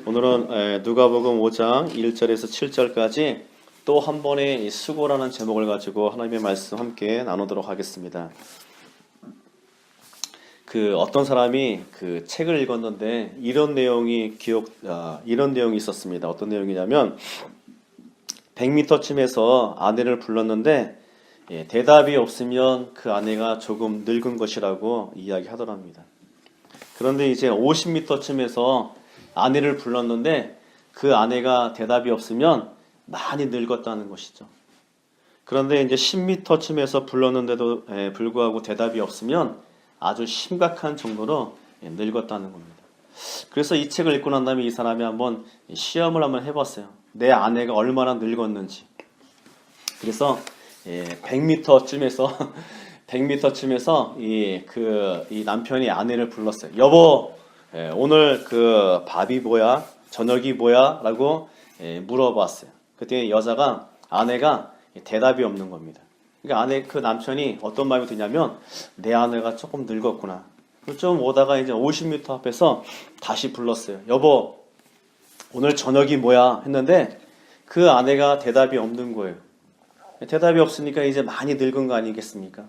오늘은 누가복음 5장 1절에서 7절까지 또 한 번의 이 수고라는 제목을 가지고 하나님의 말씀 함께 나누도록 하겠습니다. 어떤 사람이 그 책을 읽었는데 이런 내용이 있었습니다. 어떤 내용이냐면 100m쯤에서 아내를 불렀는데 대답이 없으면 그 아내가 조금 늙은 것이라고 이야기하더랍니다. 그런데 이제 50m쯤에서 아내를 불렀는데 그 아내가 대답이 없으면 많이 늙었다는 것이죠. 그런데 이제 10m쯤에서 불렀는데도 불구하고 대답이 없으면 아주 심각한 정도로 늙었다는 겁니다. 그래서 이 책을 읽고 난 다음에 이 사람이 한번 시험을 한번 해봤어요. 내 아내가 얼마나 늙었는지. 그래서 100m쯤에서 이 남편이 아내를 불렀어요. 여보, 오늘 그 밥이 뭐야? 저녁이 뭐야? 라고 물어봤어요. 그때 아내가 대답이 없는 겁니다. 그러니까 그 남편이 어떤 마음이 드냐면 내 아내가 조금 늙었구나. 좀 오다가 이제 50m 앞에서 다시 불렀어요. 여보, 오늘 저녁이 뭐야? 했는데 그 아내가 대답이 없는 거예요. 대답이 없으니까 이제 많이 늙은 거 아니겠습니까?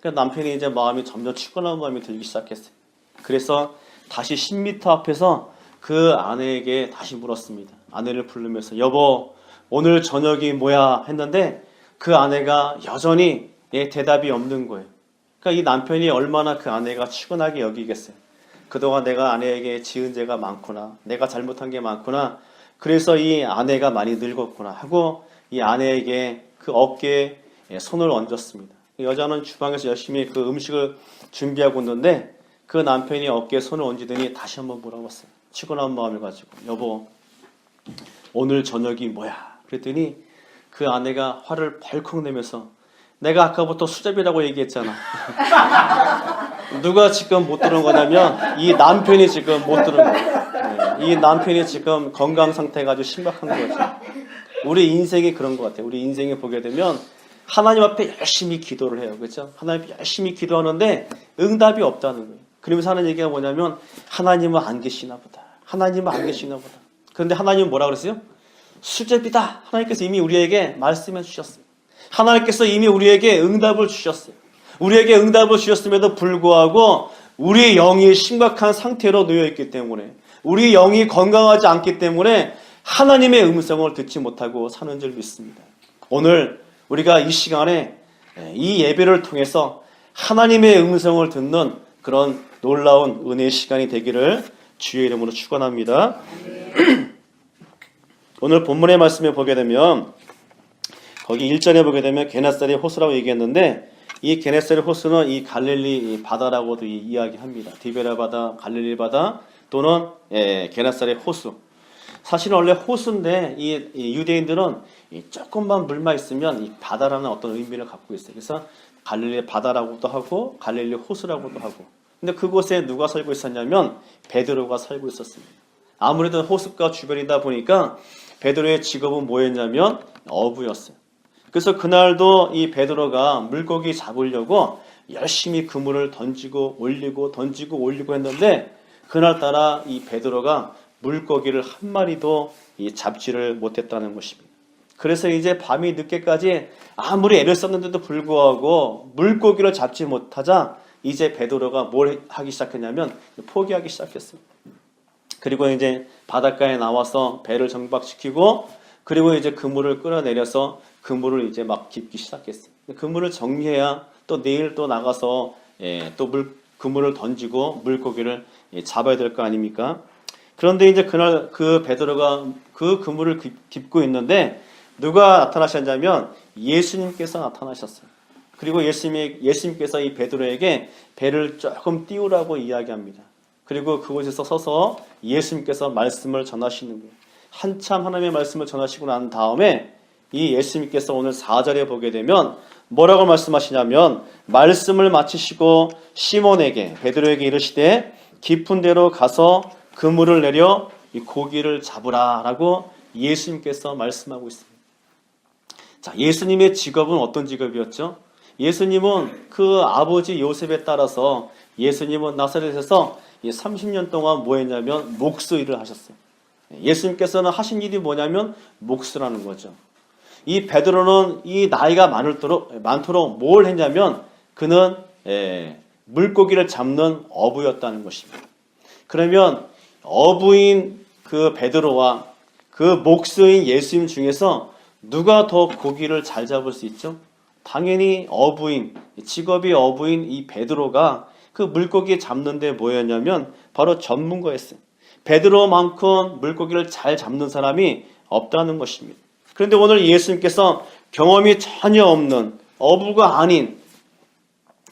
그러니까 남편이 이제 마음이 점점 치고나온 마음이 들기 시작했어요. 그래서 다시 10m 앞에서 그 아내에게 다시 물었습니다. 아내를 부르면서 여보, 오늘 저녁이 뭐야? 했는데 그 아내가 여전히 대답이 없는 거예요. 그러니까 이 남편이 얼마나 그 아내가 치근하게 여기겠어요. 그동안 내가 아내에게 지은 죄가 많구나. 내가 잘못한 게 많구나. 그래서 이 아내가 많이 늙었구나 하고 이 아내에게 그 어깨에 손을 얹었습니다. 여자는 주방에서 열심히 그 음식을 준비하고 있는데 그 남편이 어깨에 손을 얹더니 다시 한번 물어봤어요. 치고나온 마음을 가지고 여보, 오늘 저녁이 뭐야? 그랬더니 그 아내가 화를 벌컥 내면서 내가 아까부터 수제비라고 얘기했잖아. 누가 지금 못 들은 거냐면 이 남편이 지금 못 들은 거예요. 이 남편이 지금 건강 상태가 아주 심각한 거죠. 우리 인생이 그런 것 같아요. 우리 인생에 보게 되면 하나님 앞에 열심히 기도를 해요. 그렇죠? 하나님 앞에 열심히 기도하는데 응답이 없다는 거예요. 그러면서 하는 얘기가 뭐냐면 하나님은 안 계시나 보다. 하나님은 안 계시나 보다. 그런데 하나님은 뭐라 그랬어요? 수제비다. 하나님께서 이미 우리에게 말씀해 주셨어요. 하나님께서 이미 우리에게 응답을 주셨어요. 우리에게 응답을 주셨음에도 불구하고 우리의 영이 심각한 상태로 놓여있기 때문에 우리 영이 건강하지 않기 때문에 하나님의 음성을 듣지 못하고 사는 줄 믿습니다. 오늘 우리가 이 시간에 이 예배를 통해서 하나님의 음성을 듣는 그런 놀라운 은혜의 시간이 되기를 주의 이름으로 축원합니다. 오늘 본문의 말씀에 보게 되면 거기 1절에 보게 되면 게네사렛 호수라고 얘기했는데 이 게네사렛 호수는 이 갈릴리 바다라고도 이야기합니다. 디베라 바다, 갈릴리 바다 또는 게네사렛 호수. 사실은 원래 호수인데 이 유대인들은 조금만 물만 있으면 이 바다라는 어떤 의미를 갖고 있어요. 그래서 갈릴리 바다라고도 하고 갈릴리 호수라고도 하고. 근데 그곳에 누가 살고 있었냐면 베드로가 살고 있었습니다. 아무래도 호숫가 주변이다 보니까 베드로의 직업은 뭐였냐면 어부였어요. 그래서 그날도 이 베드로가 물고기 잡으려고 열심히 그물을 던지고 올리고 했는데 그날따라 이 베드로가 물고기를 한 마리도 잡지를 못했다는 것입니다. 그래서 이제 밤이 늦게까지 아무리 애를 썼는데도 불구하고 물고기를 잡지 못하자 이제 베드로가 뭘 하기 시작했냐면 포기하기 시작했어요. 그리고 이제 바닷가에 나와서 배를 정박시키고 그리고 이제 그물을 끌어내려서 그물을 이제 막 깁기 시작했어요. 그물을 정리해야 또 내일 또 나가서 그물을 던지고 물고기를 잡아야 될 거 아닙니까? 그런데 이제 그날 그 베드로가 그 그물을 깁고 있는데 누가 나타나셨냐면 예수님께서 나타나셨어요. 그리고 예수님께서 이 베드로에게 배를 조금 띄우라고 이야기합니다. 그리고 그곳에서 서서 예수님께서 말씀을 전하시는 거예요. 한참 하나님의 말씀을 전하시고 난 다음에 이 예수님께서 오늘 4절에 보게 되면 뭐라고 말씀하시냐면 말씀을 마치시고 시몬에게 베드로에게 이르시되 깊은 데로 가서 그물을 내려 이 고기를 잡으라 라고 예수님께서 말씀하고 있습니다. 자, 예수님의 직업은 어떤 직업이었죠? 예수님은 그 아버지 요셉에 따라서 예수님은 나사렛에서 30년 동안 뭐 했냐면 목수 일을 하셨어요. 예수님께서는 하신 일이 뭐냐면 목수라는 거죠. 이 베드로는 이 나이가 많도록 뭘 했냐면 그는 물고기를 잡는 어부였다는 것입니다. 그러면 어부인 그 베드로와 그 목수인 예수님 중에서 누가 더 고기를 잘 잡을 수 있죠? 당연히 어부인, 직업이 어부인 이 베드로가 그 물고기 잡는데 뭐였냐면 바로 전문가였어요. 베드로만큼 물고기를 잘 잡는 사람이 없다는 것입니다. 그런데 오늘 예수님께서 경험이 전혀 없는 어부가 아닌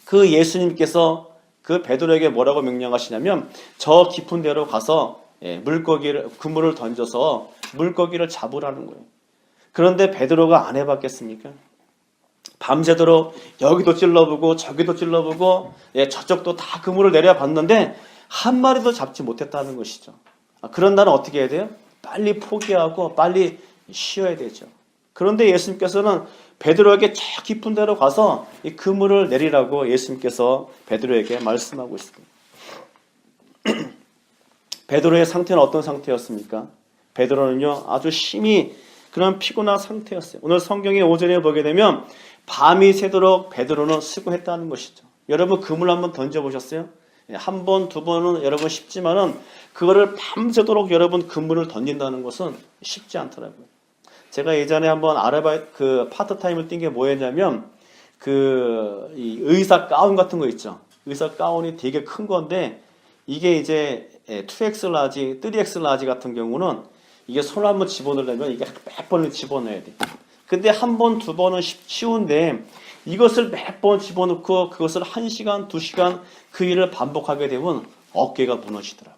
그 예수님께서 그 베드로에게 뭐라고 명령하시냐면 저 깊은 데로 가서 그물을 던져서 물고기를 잡으라는 거예요. 그런데 베드로가 안 해봤겠습니까? 밤새도록 여기도 찔러보고 저기도 찔러보고 저쪽도 다 그물을 내려봤는데 한 마리도 잡지 못했다는 것이죠. 그런 날은 어떻게 해야 돼요? 빨리 포기하고 빨리 쉬어야 되죠. 그런데 예수님께서는 베드로에게 저 깊은 데로 가서 이 그물을 내리라고 예수님께서 베드로에게 말씀하고 있습니다. 베드로의 상태는 어떤 상태였습니까? 베드로는요 아주 심히 그런 피곤한 상태였어요. 오늘 성경의 5절에 보게 되면 밤이 새도록 베드로는 수고했다는 것이죠. 여러분 그물 한번 던져보셨어요? 한 번, 두 번은 여러분 쉽지만은 그거를 밤새도록 여러분 그물을 던진다는 것은 쉽지 않더라고요. 제가 예전에 한번 아르바이트 파트타임을 뛴 게 뭐였냐면 이 의사 가운 같은 거 있죠. 의사 가운이 되게 큰 건데 이게 이제 2X 라지, 3X 라지 같은 경우는 이게 손을 한번 집어넣으려면 이게 몇 번을 집어넣어야 돼. 근데 한 번, 두 번은 쉬운데 이것을 몇 번 집어넣고 그것을 1시간, 2시간 그 일을 반복하게 되면 어깨가 무너지더라고요.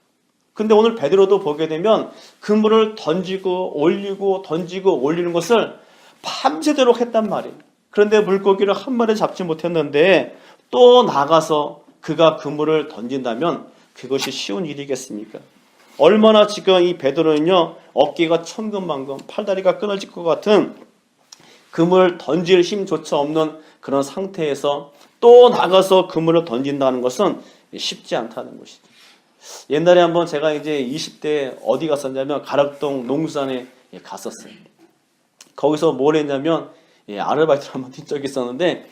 근데 오늘 베드로도 보게 되면 그물을 던지고 올리고 던지고 올리는 것을 밤새도록 했단 말이에요. 그런데 물고기를 한 마리 잡지 못했는데 또 나가서 그가 그물을 던진다면 그것이 쉬운 일이겠습니까? 얼마나 지금 이 베드로는요 어깨가 천근만근 팔다리가 끊어질 것 같은 그물을 던질 힘조차 없는 그런 상태에서 또 나가서 그물을 던진다는 것은 쉽지 않다는 것이죠. 옛날에 한번 제가 이제 20대 어디 갔었냐면 가락동 농수산에 갔었어요. 거기서 뭘 했냐면 아르바이트를 한번 뛴 적이 있었는데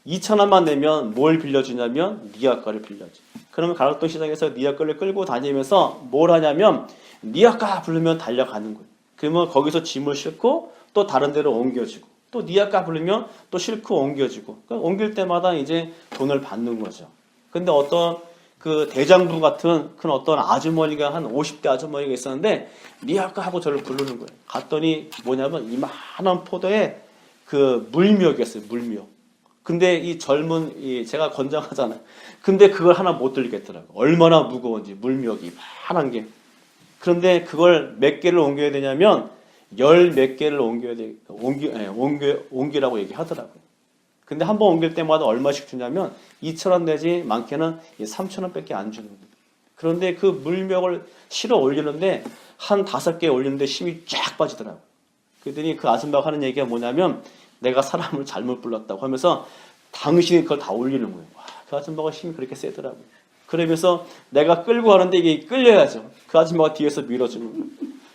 2,000원만 내면 뭘 빌려주냐면 니아까를 빌려줘. 그러면 가락동 시장에서 니아까를 끌고 다니면서 뭘 하냐면 니아까 부르면 달려가는 거예요. 그러면 거기서 짐을 싣고 또 다른 데로 옮겨주고 또 니아까 부르면 또 싣고 옮겨주고 그러니까 옮길 때마다 이제 돈을 받는 거죠. 근데 어떤 그 대장부 같은 그런 어떤 아주머니가 한 50대 아주머니가 있었는데 니아까 하고 저를 부르는 거예요. 갔더니 뭐냐면 이만한 포도에 그 물미역이었어요. 물미역. 근데 이 젊은 제가 건장하잖아요. 근데 그걸 하나 못 들겠더라고요. 얼마나 무거운지 물미역이 이만한 게. 그런데 그걸 몇 개를 옮겨야 되냐면 열 몇 개를 옮겨야 돼. 옮기라고 얘기하더라고요. 근데 한 번 옮길 때마다 얼마씩 주냐면 2,000원 내지 많게는 3,000원밖에 안 주는 거예요. 그런데 그 물미역을 실어 올리는데 한 5개 올리는데 힘이 쫙 빠지더라고요. 그랬더니 그 아줌마가 하는 얘기가 뭐냐면 내가 사람을 잘못 불렀다고 하면서 당신이 그걸 다 올리는 거예요. 와, 그 아줌마가 힘이 그렇게 세더라고요. 그러면서 내가 끌고 가는데 이게 끌려야죠. 그 아줌마가 뒤에서 밀어주는 거예요.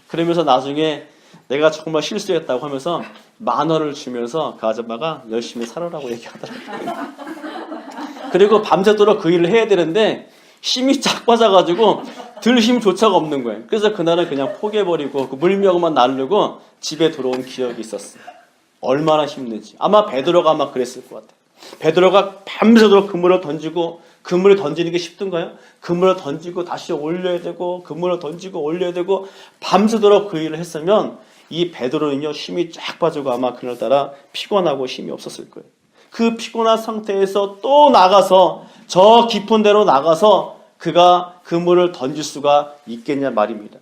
그러면서 나중에 내가 정말 실수했다고 하면서 10,000원을 주면서 그 아줌마가 열심히 살아라고 얘기하더라고요. 그리고 밤새도록 그 일을 해야 되는데 힘이 쫙 빠져가지고 들 힘조차가 없는 거예요. 그래서 그날은 그냥 포기해버리고 그 물미역만 나르고 집에 들어온 기억이 있었어요. 얼마나 힘든지. 아마 베드로가 아마 그랬을 것 같아요. 베드로가 밤새도록 그물을 던지고 그물을 던지는 게 쉽던가요? 그물을 던지고 다시 올려야 되고 그물을 던지고 올려야 되고 밤새도록 그 일을 했으면 이 베드로는요 힘이 쫙 빠지고 아마 그날따라 피곤하고 힘이 없었을 거예요. 그 피곤한 상태에서 또 나가서 저 깊은 데로 나가서 그가 그물을 던질 수가 있겠냐 말입니다.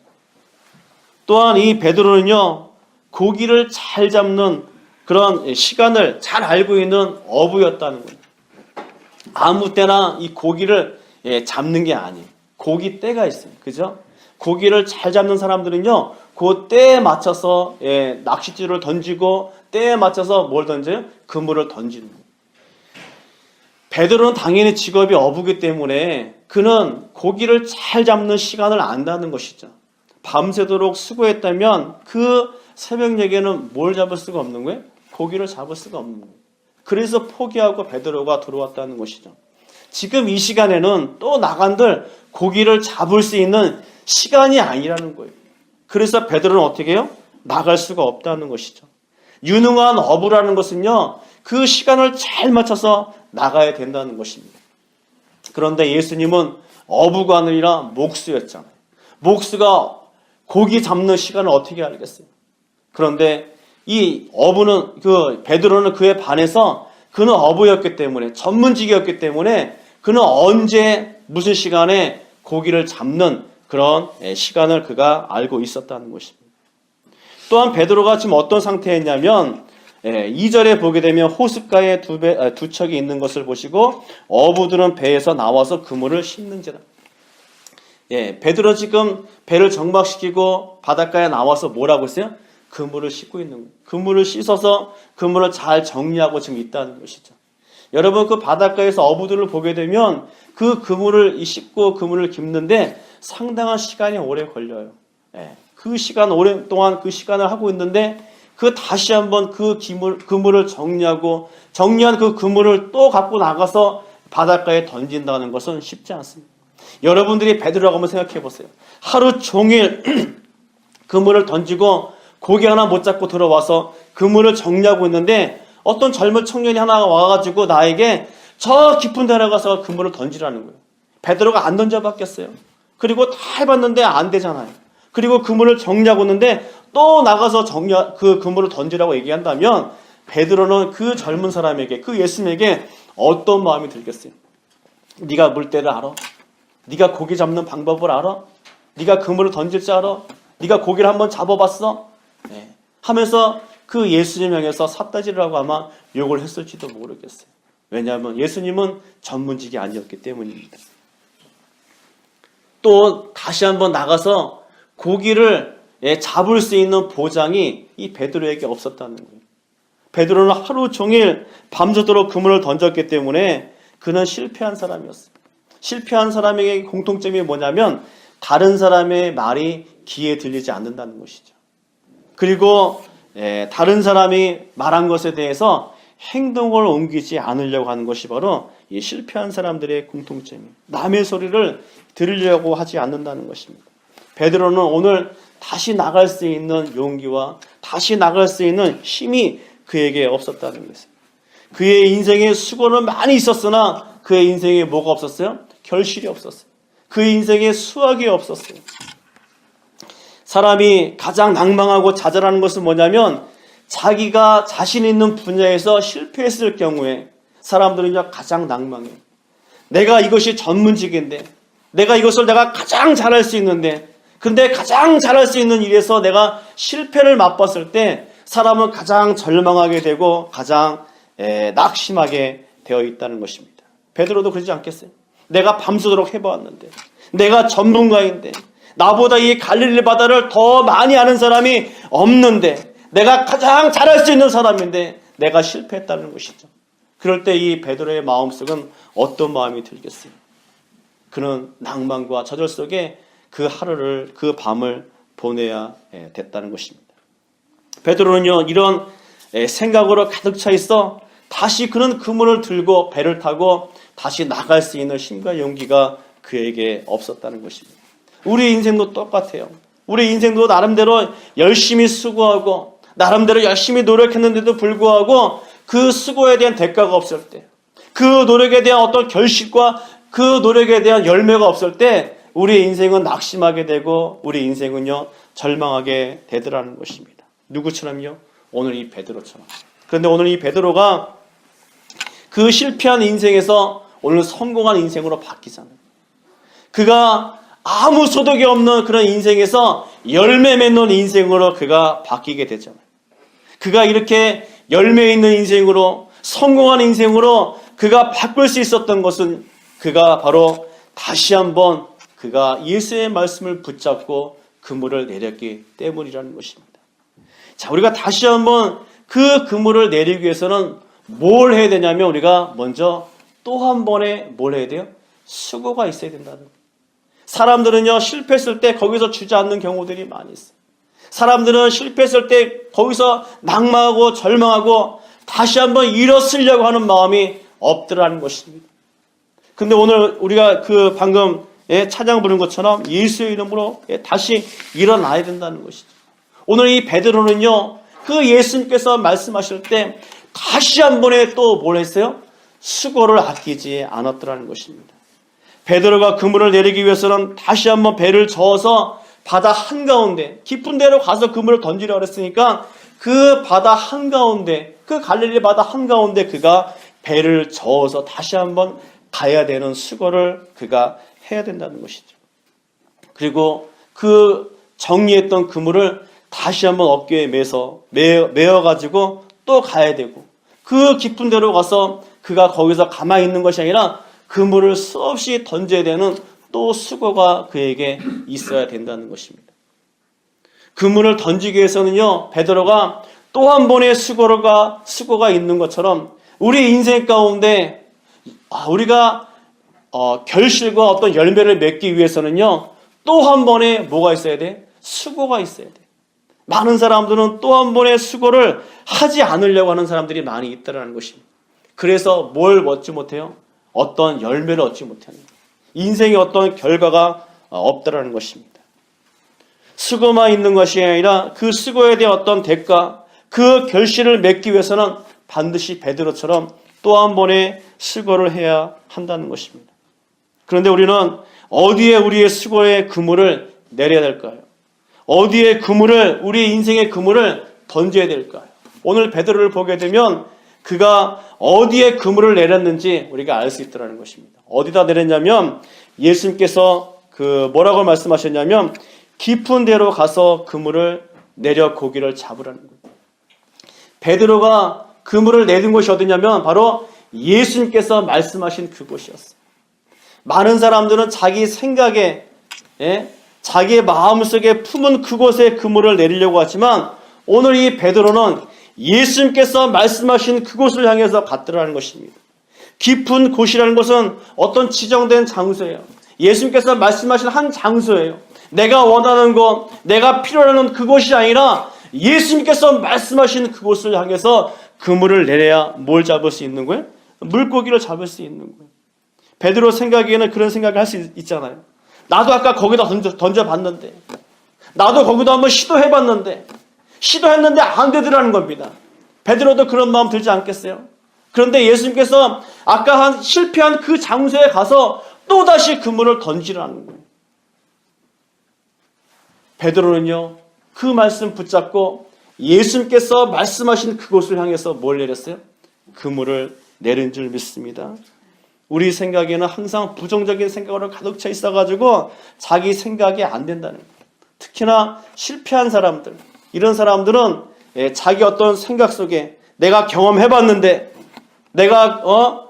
또한 이 베드로는요 고기를 잘 잡는 그런 시간을 잘 알고 있는 어부였다는 거예요. 아무 때나 이 고기를 잡는 게 아니에요. 고기 때가 있어요. 그죠? 고기를 잘 잡는 사람들은요, 그 때에 맞춰서 낚싯줄을 던지고 때에 맞춰서 뭘 던져요? 그물을 던지는 거예요. 베드로는 당연히 직업이 어부기 때문에 그는 고기를 잘 잡는 시간을 안다는 것이죠. 밤새도록 수고했다면 그 새벽녘에는 뭘 잡을 수가 없는 거예요? 고기를 잡을 수가 없는 거예요. 그래서 포기하고 베드로가 들어왔다는 것이죠. 지금 이 시간에는 또 나간들 고기를 잡을 수 있는 시간이 아니라는 거예요. 그래서 베드로는 어떻게 해요? 나갈 수가 없다는 것이죠. 유능한 어부라는 것은요, 그 시간을 잘 맞춰서 나가야 된다는 것입니다. 그런데 예수님은 어부가 아니라 목수였잖아요. 목수가 고기 잡는 시간을 어떻게 알겠어요? 그런데 이 어부는, 베드로는 그에 반해서 그는 어부였기 때문에, 전문직이었기 때문에 그는 언제 무슨 시간에 고기를 잡는 그런 시간을 그가 알고 있었다는 것입니다. 또한 베드로가 지금 어떤 상태였냐면 2절에 보게 되면 호숫가에 두 척이 있는 것을 보시고 어부들은 배에서 나와서 그물을 씻는지라. 베드로 지금 배를 정박시키고 바닷가에 나와서 뭐라고 했어요? 그물을 씻고 있는 거예요. 그물을 씻어서 그물을 잘 정리하고 지금 있다는 것이죠. 여러분, 그 바닷가에서 어부들을 보게 되면 그 그물을 씻고 그물을 깁는데 상당한 시간이 오래 걸려요. 그 시간 오랫동안 그 시간을 하고 있는데 그 다시 한번 그 그물을 정리한 그 그물을 또 갖고 나가서 바닷가에 던진다는 것은 쉽지 않습니다. 여러분들이 베드로라고 한번 생각해 보세요. 하루 종일 그물을 던지고 고기 하나 못 잡고 들어와서 그물을 정리하고 있는데 어떤 젊은 청년이 하나 와가지고 나에게 저 깊은 데 나가서 그물을 던지라는 거예요. 베드로가 안 던져봤겠어요. 그리고 다 해봤는데 안 되잖아요. 그리고 그물을 정리하고 있는데 또 나가서 그 그물을 던지라고 얘기한다면 베드로는 그 젊은 사람에게, 그 예수님에게 어떤 마음이 들겠어요? 네가 물때를 알아? 네가 고기 잡는 방법을 알아? 네가 그물을 던질 줄 알아? 네가 고기를 한번 잡아봤어? 하면서 그 예수님 향해서 삿다지라고 아마 욕을 했을지도 모르겠어요. 왜냐하면 예수님은 전문직이 아니었기 때문입니다. 또 다시 한번 나가서 고기를 잡을 수 있는 보장이 이 베드로에게 없었다는 거예요. 베드로는 하루 종일 밤새도록 그물을 던졌기 때문에 그는 실패한 사람이었어요. 실패한 사람에게 공통점이 뭐냐면 다른 사람의 말이 귀에 들리지 않는다는 것이죠. 그리고 다른 사람이 말한 것에 대해서 행동을 옮기지 않으려고 하는 것이 바로 이 실패한 사람들의 공통점이에요. 남의 소리를 들으려고 하지 않는다는 것입니다. 베드로는 오늘 다시 나갈 수 있는 용기와 다시 나갈 수 있는 힘이 그에게 없었다는 것이에요. 그의 인생에 수고는 많이 있었으나 그의 인생에 뭐가 없었어요? 결실이 없었어요. 그의 인생에 수확이 없었어요. 사람이 가장 낭망하고 좌절하는 것은 뭐냐면 자기가 자신 있는 분야에서 실패했을 경우에 사람들은 가장 낭망해요. 내가 이것이 전문직인데 내가 이것을 가장 잘할 수 있는데 근데 가장 잘할 수 있는 일에서 내가 실패를 맛봤을 때 사람은 가장 절망하게 되고 가장 낙심하게 되어 있다는 것입니다. 베드로도 그러지 않겠어요? 내가 밤새도록 해보았는데 내가 전문가인데 나보다 이 갈릴리 바다를 더 많이 아는 사람이 없는데 내가 가장 잘할 수 있는 사람인데 내가 실패했다는 것이죠. 그럴 때 이 베드로의 마음속은 어떤 마음이 들겠어요? 그는 낭만과 좌절 속에 그 하루를, 그 밤을 보내야 됐다는 것입니다. 베드로는요, 이런 생각으로 가득 차 있어 다시 그는 그물을 들고 배를 타고 다시 나갈 수 있는 힘과 용기가 그에게 없었다는 것입니다. 우리 인생도 똑같아요. 우리 인생도 나름대로 열심히 수고하고 나름대로 열심히 노력했는데도 불구하고 그 수고에 대한 대가가 없을 때, 그 노력에 대한 어떤 결실과 그 노력에 대한 열매가 없을 때 우리 인생은 낙심하게 되고 우리 인생은요 절망하게 되더라는 것입니다. 누구처럼요? 오늘 이 베드로처럼. 그런데 오늘 이 베드로가 그 실패한 인생에서 오늘 성공한 인생으로 바뀌잖아요. 그가 아무 소득이 없는 그런 인생에서 열매 맺는 인생으로 그가 바뀌게 되잖아요. 그가 이렇게 열매 있는 인생으로 성공한 인생으로 그가 바꿀 수 있었던 것은 그가 바로 다시 한번 그가 예수의 말씀을 붙잡고 그물을 내렸기 때문이라는 것입니다. 자, 우리가 다시 한번 그 그물을 내리기 위해서는 뭘 해야 되냐면 우리가 먼저 또 한 번에 뭘 해야 돼요? 수고가 있어야 된다는 거예요. 사람들은요, 실패했을 때 거기서 주저앉는 경우들이 많이 있어요. 사람들은 실패했을 때 거기서 낙망하고 절망하고 다시 한번 일어서려고 하는 마음이 없더라는 것입니다. 근데 오늘 우리가 그 방금 찬양 부른 것처럼 예수의 이름으로 다시 일어나야 된다는 것이죠. 오늘 이 베드로는요, 그 예수님께서 말씀하실 때 다시 한 번에 또 뭘 했어요? 수고를 아끼지 않았더라는 것입니다. 베드로가 그물을 내리기 위해서는 다시 한번 배를 저어서 바다 한가운데, 깊은 데로 가서 그물을 던지려고 했으니까 그 바다 한가운데, 그 갈릴리 바다 한가운데 그가 배를 저어서 다시 한번 가야 되는 수고를 그가 해야 된다는 것이죠. 그리고 그 정리했던 그물을 다시 한번 어깨에 메어가지고 또 가야 되고, 그 깊은 데로 가서 그가 거기서 가만히 있는 것이 아니라 그물을 수없이 던져야 되는 또 수고가 그에게 있어야 된다는 것입니다. 그물을 던지기 위해서는요, 베드로가 또 한 번의 수고가 있는 것처럼 우리 인생 가운데 우리가 결실과 어떤 열매를 맺기 위해서는요, 또 한 번의 뭐가 있어야 돼? 수고가 있어야 돼. 많은 사람들은 또 한 번의 수고를 하지 않으려고 하는 사람들이 많이 있다는 것입니다. 그래서 뭘 얻지 못해요? 어떤 열매를 얻지 못하는 거예요. 인생에 어떤 결과가 없다는 것입니다. 수고만 있는 것이 아니라 그 수고에 대한 어떤 대가, 그 결실을 맺기 위해서는 반드시 베드로처럼 또 한 번의 수고를 해야 한다는 것입니다. 그런데 우리는 어디에 우리의 수고의 그물을 내려야 될까요? 어디에 우리 인생의 그물을 던져야 될까요? 오늘 베드로를 보게 되면 그가 어디에 그물을 내렸는지 우리가 알 수 있다는 것입니다. 어디다 내렸냐면 예수님께서 뭐라고 말씀하셨냐면 깊은 데로 가서 그물을 내려 고기를 잡으라는 거예요. 베드로가 그물을 내린 곳이 어디냐면 바로 예수님께서 말씀하신 그곳이었어요. 많은 사람들은 자기 생각에, 자기의 마음속에 품은 그곳에 그물을 내리려고 하지만 오늘 이 베드로는 예수님께서 말씀하신 그곳을 향해서 갔더라는 것입니다. 깊은 곳이라는 것은 어떤 지정된 장소예요. 예수님께서 말씀하신 한 장소예요. 내가 원하는 것, 내가 필요로 그곳이 아니라 예수님께서 말씀하신 그곳을 향해서 그물을 내려야 뭘 잡을 수 있는 거예요? 물고기를 잡을 수 있는 거예요. 베드로 생각에는 그런 생각을 할 수 있잖아요. 나도 아까 거기다 던져봤는데, 나도 거기다 한번 시도했는데 안 되더라는 겁니다. 베드로도 그런 마음 들지 않겠어요? 그런데 예수님께서 아까 실패한 그 장소에 가서 또다시 그물을 던지라는 거예요. 베드로는요, 그 말씀 붙잡고 예수님께서 말씀하신 그곳을 향해서 뭘 내렸어요? 그물을 내린 줄 믿습니다. 우리 생각에는 항상 부정적인 생각으로 가득 차 있어가지고 자기 생각이 안 된다는 거예요. 특히나 실패한 사람들, 이런 사람들은 자기 어떤 생각 속에 내가 경험해봤는데, 내가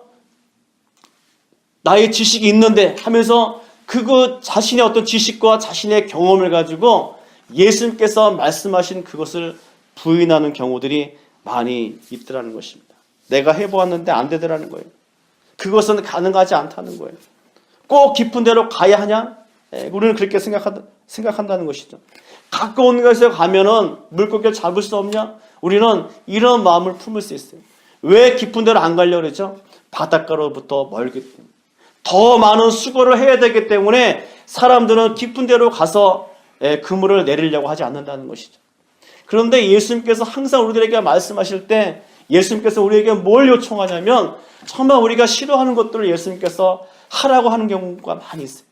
나의 지식이 있는데 하면서 그거 자신의 어떤 지식과 자신의 경험을 가지고 예수님께서 말씀하신 그것을 부인하는 경우들이 많이 있더라는 것입니다. 내가 해보았는데 안 되더라는 거예요. 그것은 가능하지 않다는 거예요. 꼭 깊은 데로 가야 하냐? 우리는 그렇게 생각한다는 것이죠. 가까운 곳에 가면은 물고기를 잡을 수 없냐? 우리는 이런 마음을 품을 수 있어요. 왜 깊은 데로 안 가려고 그러죠? 바닷가로부터 멀기 때문에. 더 많은 수고를 해야 되기 때문에 사람들은 깊은 데로 가서 그물을 내리려고 하지 않는다는 것이죠. 그런데 예수님께서 항상 우리들에게 말씀하실 때 예수님께서 우리에게 뭘 요청하냐면 정말 우리가 싫어하는 것들을 예수님께서 하라고 하는 경우가 많이 있어요.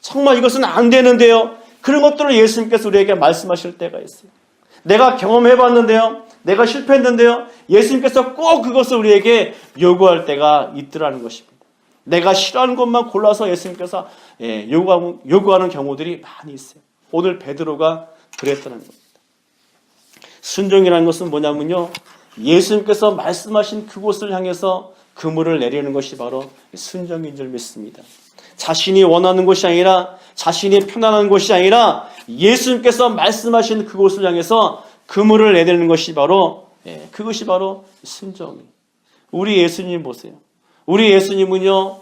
정말 이것은 안 되는데요. 그런 것들을 예수님께서 우리에게 말씀하실 때가 있어요. 내가 경험해봤는데요. 내가 실패했는데요. 예수님께서 꼭 그것을 우리에게 요구할 때가 있더라는 것입니다. 내가 싫어하는 것만 골라서 예수님께서 요구하는 경우들이 많이 있어요. 오늘 베드로가 그랬다는 겁니다. 순종이라는 것은 뭐냐면요. 예수님께서 말씀하신 그곳을 향해서 그물을 내리는 것이 바로 순종인 줄 믿습니다. 자신이 원하는 것이 아니라, 자신이 편안한 것이 아니라 예수님께서 말씀하신 그곳을 향해서 그물을 내리는 것이 바로 그것이 바로 순종이에요. 우리 예수님 보세요. 우리 예수님은요,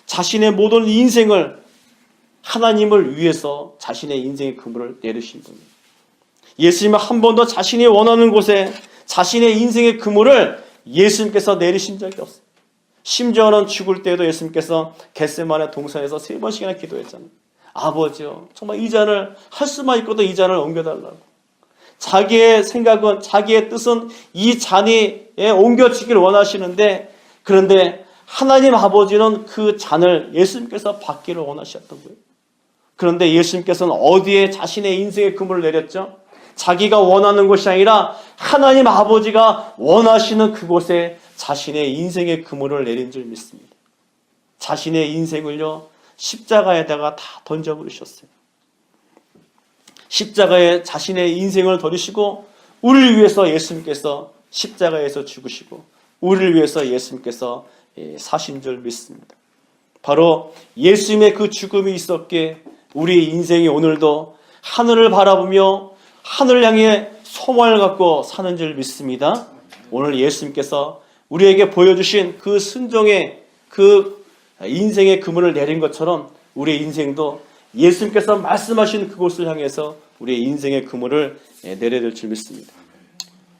자신의 모든 인생을 하나님을 위해서 자신의 인생의 그물을 내리신 분이에요. 예수님은 한 번도 자신이 원하는 곳에 자신의 인생의 그물을 예수님께서 내리신 적이 없어요. 심지어는 죽을 때에도 예수님께서 겟세마네 동산에서 3번씩이나 기도했잖아요. 아버지요, 정말 이 잔을 할 수만 있고도 이 잔을 옮겨달라고. 자기의 생각은, 자기의 뜻은 이 잔이 옮겨지기를 원하시는데, 그런데 하나님 아버지는 그 잔을 예수님께서 받기를 원하셨던 거예요. 그런데 예수님께서는 어디에 자신의 인생의 그물을 내렸죠? 자기가 원하는 곳이 아니라 하나님 아버지가 원하시는 그곳에 자신의 인생의 그물을 내린 줄 믿습니다. 자신의 인생을요, 십자가에다가 다 던져버리셨어요. 십자가에 자신의 인생을 버리시고 우리를 위해서 예수님께서 십자가에서 죽으시고 우리를 위해서 예수님께서 사신 줄 믿습니다. 바로 예수님의 그 죽음이 있었기에 우리의 인생이 오늘도 하늘을 바라보며 하늘을 향해 소망을 갖고 사는 줄 믿습니다. 오늘 예수님께서 우리에게 보여주신 그 순종의 그 인생의 그물을 내린 것처럼 우리의 인생도 예수님께서 말씀하신 그곳을 향해서 우리의 인생의 그물을 내려야 될 줄 믿습니다.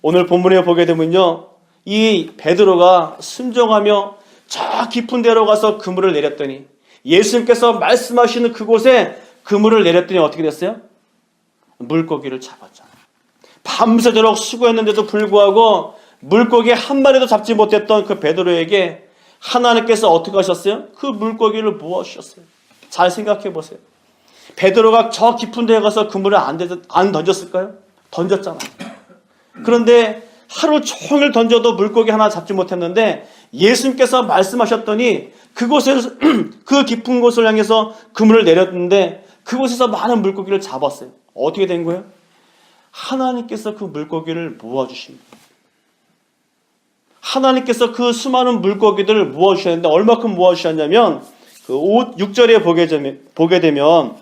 오늘 본문에 보게 되면요, 이 베드로가 순종하며 저 깊은 데로 가서 그물을 내렸더니 예수님께서 말씀하시는 그곳에 그물을 내렸더니 어떻게 됐어요? 물고기를 잡았잖아요. 밤새도록 수고했는데도 불구하고 물고기 한 마리도 잡지 못했던 그 베드로에게 하나님께서 어떻게 하셨어요? 그 물고기를 모아주셨어요. 잘 생각해 보세요. 베드로가 저 깊은 데에 가서 그물을 안 던졌을까요? 던졌잖아요. 그런데 하루 종일 던져도 물고기 하나 잡지 못했는데 예수님께서 말씀하셨더니 그곳에서 그 깊은 곳을 향해서 그물을 내렸는데 그곳에서 많은 물고기를 잡았어요. 어떻게 된 거예요? 하나님께서 그 물고기를 모아주십니다. 하나님께서 그 수많은 물고기들을 모아주셨는데 얼마큼 모아주셨냐면 그 6절에 보게 되면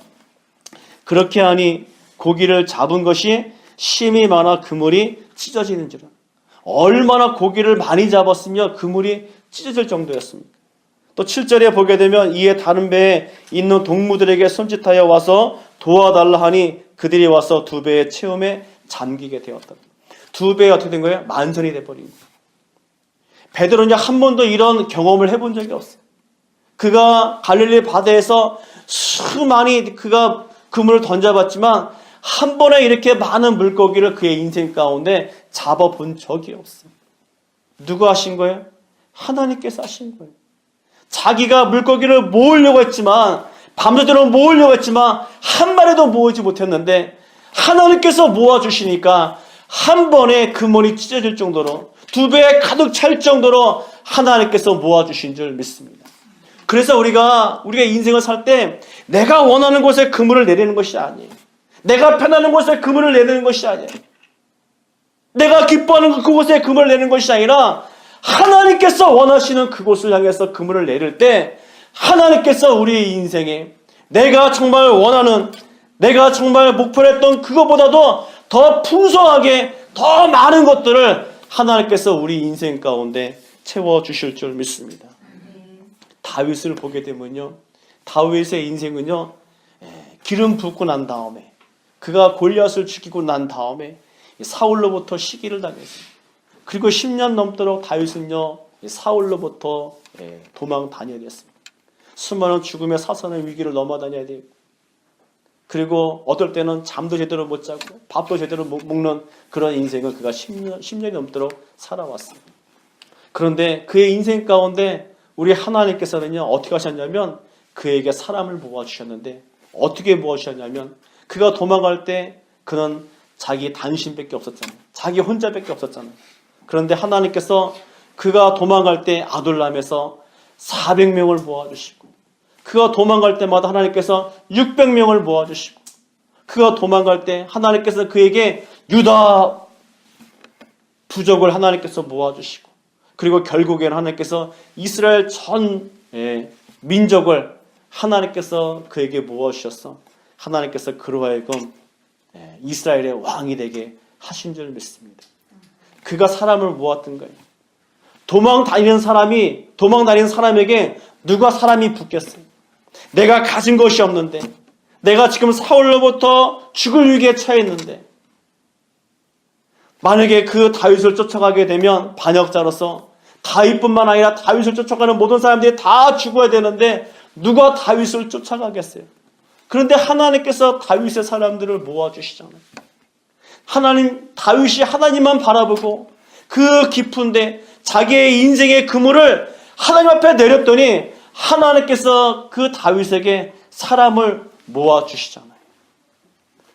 그렇게 하니 고기를 잡은 것이 심이 많아 그물이 찢어지는 줄. 얼마나 고기를 많이 잡았으며 그물이 찢어질 정도였습니다. 또 7절에 보게 되면 이에 다른 배에 있는 동무들에게 손짓하여 와서 도와달라 하니 그들이 와서 두 배의 체험에 잠기게 되었다. 두 배가 어떻게 된 거예요? 만선이 돼버린 거예요. 베드로는 한 번도 이런 경험을 해본 적이 없어요. 그가 갈릴리 바다에서 수많이 그가 그물을 던져봤지만 한 번에 이렇게 많은 물고기를 그의 인생 가운데 잡아본 적이 없어요. 누가 하신 거예요? 하나님께서 하신 거예요. 자기가 물고기를 모으려고 했지만 밤새도록 모으려고 했지만 한 마리도 모으지 못했는데 하나님께서 모아주시니까 한 번에 그물이 찢어질 정도로 두 배에 가득 찰 정도로 하나님께서 모아주신 줄 믿습니다. 그래서 우리가 인생을 살 때 내가 원하는 곳에 그물을 내리는 것이 아니에요. 내가 편하는 곳에 그물을 내리는 것이 아니에요. 내가 기뻐하는 그곳에 그물을 내리는 것이 아니라 하나님께서 원하시는 그곳을 향해서 그물을 내릴 때 하나님께서 우리의 인생에 내가 정말 원하는, 내가 정말 목표로 했던 그것보다도 더 풍성하게 더 많은 것들을 하나님께서 우리 인생 가운데 채워주실 줄 믿습니다. 다윗을 보게 되면요, 다윗의 인생은요, 기름 붓고 난 다음에 그가 골리앗을 죽이고 난 다음에 사울로부터 시기를 당했어요. 그리고 10년 넘도록 다윗은요, 사울로부터 도망 다녀야 됐습니다. 수많은 죽음의 사선의 위기를 넘어 다녀야 되고, 그리고 어떨 때는 잠도 제대로 못 자고 밥도 제대로 못 먹는 그런 인생을 그가 10년이 넘도록 살아왔습니다. 그런데 그의 인생 가운데 우리 하나님께서는요, 어떻게 하셨냐면 그에게 사람을 모아주셨는데, 어떻게 모아주셨냐면 그가 도망갈 때 그는 자기 단신밖에 없었잖아요. 자기 혼자밖에 없었잖아요. 그런데 하나님께서 그가 도망갈 때 아둘람에서 400명을 모아주시고, 그가 도망갈 때마다 하나님께서 600명을 모아주시고, 그가 도망갈 때 하나님께서 그에게 유다 부족을 하나님께서 모아주시고, 그리고 결국에는 하나님께서 이스라엘 전 민족을 하나님께서 그에게 모아주셔서 하나님께서 그로 하여금 이스라엘의 왕이 되게 하신 줄 믿습니다. 그가 사람을 모았던 거예요. 도망 다니는 사람에게 누가 사람이 붙겠어요? 내가 가진 것이 없는데, 내가 지금 사울로부터 죽을 위기에 처해 있는데, 만약에 그 다윗을 쫓아가게 되면 반역자로서 다윗뿐만 아니라 다윗을 쫓아가는 모든 사람들이 다 죽어야 되는데 누가 다윗을 쫓아가겠어요? 그런데 하나님께서 다윗의 사람들을 모아주시잖아요. 다윗이 하나님만 바라보고 그 깊은데 자기의 인생의 그물을 하나님 앞에 내렸더니 하나님께서 그 다윗에게 사람을 모아주시잖아요.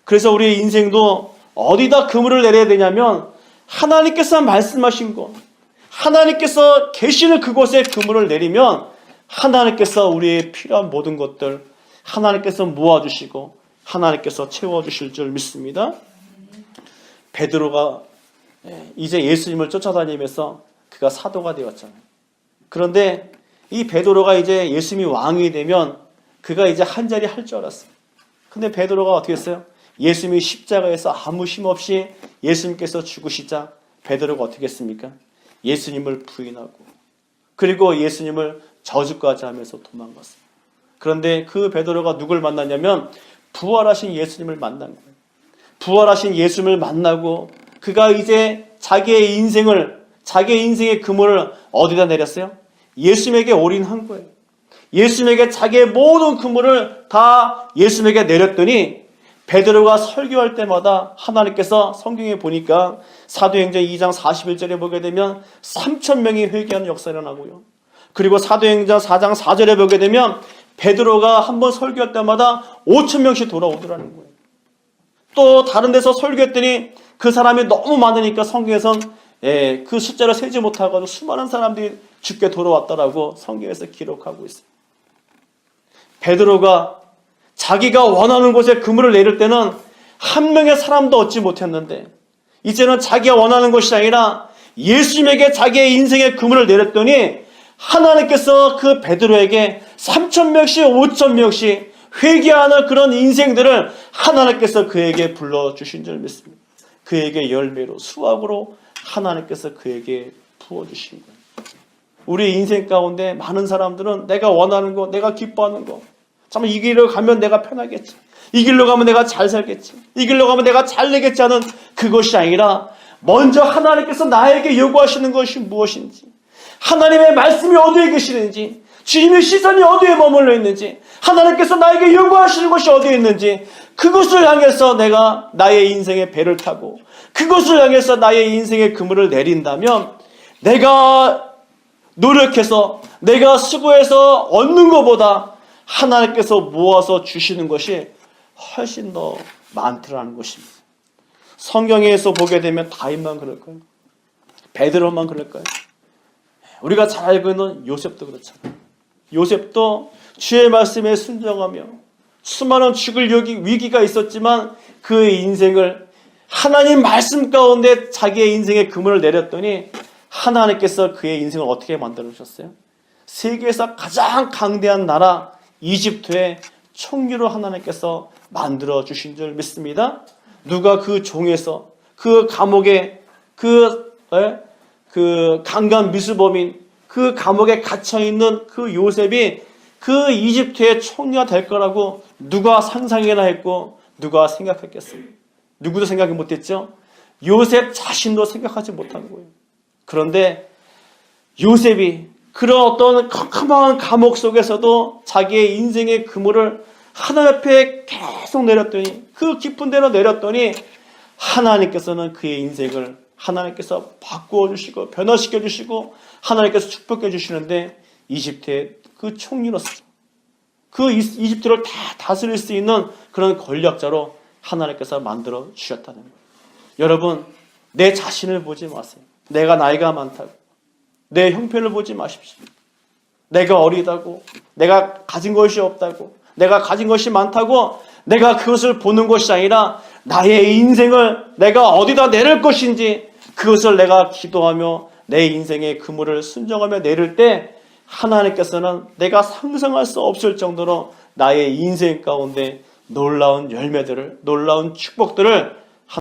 그래서 우리의 인생도 어디다 그물을 내려야 되냐면 하나님께서 말씀하신 곳, 하나님께서 계시는 그곳에 그물을 내리면 하나님께서 우리의 필요한 모든 것들 하나님께서 모아주시고 하나님께서 채워주실 줄 믿습니다. 베드로가 이제 예수님을 쫓아다니면서 그가 사도가 되었잖아요. 그런데 이 베드로가 이제 예수님이 왕이 되면 그가 이제 한 자리 할 줄 알았어요. 근데 베드로가 어떻게 했어요? 예수님이 십자가에서 아무 힘 없이 예수님께서 죽으시자 베드로가 어떻게 했습니까? 예수님을 부인하고 그리고 예수님을 저주까지 하면서 도망갔어요. 그런데 그 베드로가 누굴 만났냐면 부활하신 예수님을 만난 거예요. 부활하신 예수님을 만나고 그가 이제 자기의 인생의 그물을 어디다 내렸어요? 예수님에게 올인한 거예요. 예수님에게 자기의 모든 그물을 다 예수님에게 내렸더니 베드로가 설교할 때마다 하나님께서 성경에 보니까 사도행전 2장 41절에 보게 되면 3,000명이 회개하는 역사가 일어나고요. 그리고 사도행전 4장 4절에 보게 되면 베드로가 한번 설교할 때마다 5,000명씩 돌아오더라는 거예요. 또 다른 데서 설교했더니 그 사람이 너무 많으니까 성경에선 그 숫자를 세지 못하고 수많은 사람들이 죽게 돌아왔다라고 성경에서 기록하고 있어요. 베드로가 자기가 원하는 곳에 그물을 내릴 때는 한 명의 사람도 얻지 못했는데 이제는 자기가 원하는 것이 아니라 예수님에게 자기의 인생의 그물을 내렸더니 하나님께서 그 베드로에게 3,000명씩 5,000명씩 회개하는 그런 인생들을 하나님께서 그에게 불러주신 줄 믿습니다. 그에게 열매로 수확으로 하나님께서 그에게 부어주신 거예요. 우리 인생 가운데 많은 사람들은 내가 원하는 거, 내가 기뻐하는 거, 참 이 길로 가면 내가 편하겠지, 이 길로 가면 내가 잘 살겠지, 이 길로 가면 내가 잘 되겠지 하는 그것이 아니라 먼저 하나님께서 나에게 요구하시는 것이 무엇인지, 하나님의 말씀이 어디에 계시는지, 주님의 시선이 어디에 머물러 있는지, 하나님께서 나에게 요구하시는 것이 어디에 있는지 그것을 향해서 내가 나의 인생의 배를 타고 그것을 향해서 나의 인생의 그물을 내린다면 내가 노력해서 내가 수고해서 얻는 것보다 하나님께서 모아서 주시는 것이 훨씬 더 많더라는 것입니다. 성경에서 보게 되면 다윗만 그럴 거예요. 베드로만 그럴 거예요. 우리가 잘 알고 있는 요셉도 그렇잖아요. 요셉도 주의 말씀에 순종하며 수많은 죽을 위기가 있었지만 그의 인생을 하나님 말씀 가운데 자기의 인생의 그물을 내렸더니 하나님께서 그의 인생을 어떻게 만들어 주셨어요? 세계에서 가장 강대한 나라 이집트의 총리로 하나님께서 만들어 주신 줄 믿습니다. 누가 그 종에서 그 감옥에 그 강간 미수범인 그 감옥에 갇혀있는 그 요셉이 그 이집트의 총리가 될 거라고 누가 상상이나 했고 누가 생각했겠어요? 누구도 생각이 못했죠? 요셉 자신도 생각하지 못한 거예요. 그런데 요셉이 그런 어떤 컴컴한 감옥 속에서도 자기의 인생의 그물을 하나님 앞에 계속 내렸더니 그 깊은 데로 내렸더니 하나님께서는 그의 인생을 하나님께서 바꾸어 주시고 변화시켜 주시고 하나님께서 축복해 주시는데 이집트의 그 총리로서 그 이집트를 다 다스릴 수 있는 그런 권력자로 하나님께서 만들어 주셨다는 거예요. 여러분, 내 자신을 보지 마세요. 내가 나이가 많다고 내 형편을 보지 마십시오. 내가 어리다고 내가 가진 것이 없다고 내가 가진 것이 많다고 내가 그것을 보는 것이 아니라 나의 인생을 내가 어디다 내릴 것인지 그것을 내가 기도하며 내 인생의 그물을 순종하며 내릴 때 하나님께서는 내가 상상할 수 없을 정도로 나의 인생 가운데 놀라운 열매들을 놀라운 축복들을